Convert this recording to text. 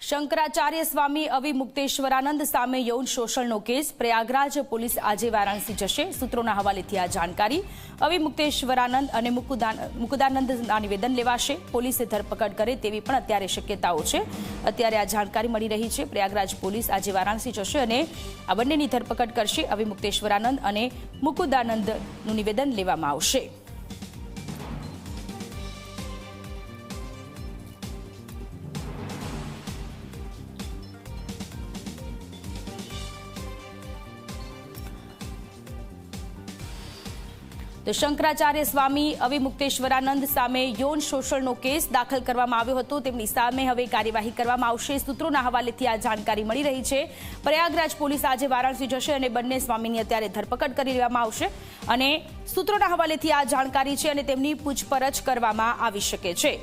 શંકરાચાર્ય સ્વામી અવિમુક્તેશ્વરાનંદ સામે યૌન શોષણનો case Prayagraj police આજે વારાણસી જશે। સૂત્રોના હવાલેથી આ જાણકારી। અવિમુક્તેશ્વરાનંદ અને મુકુદાનંદના નિવેદન લેવાશે। પોલીસે ધરપકડ કરે તેવી પણ અત્યારે શક્યતાઓ છે। અત્યારે આ જાણકારી મળી રહી છે। પ્રયાગરાજ પોલીસ આજે વારાણસી જશે અને આ બંનેની ધરપકડ કરશે। અવિમુક્તેશ્વરાનંદ અને મુકુદાનંદનું નિવેદન લેવામાં આવશે। તો શંકરાચાર્ય સ્વામી અવિમુક્તેશ્વરાનંદ સામે યૌન શોષણનો કેસ દાખલ કરવામાં આવ્યો હતો। તેમની સામે હવે કાર્યવાહી કરવામાં આવશે। સૂત્રોના હવાલેથી આ જાણકારી મળી રહી છે। પ્રયાગરાજ પોલીસ આજે વારાણસી જશે અને બંને સ્વામીની અત્યારે ધરપકડ કરી લેવામાં આવશે અને સૂત્રોના હવાલેથી આ જાણકારી છે અને તેમની પૂછપરછ કરવામાં આવી શકે છે।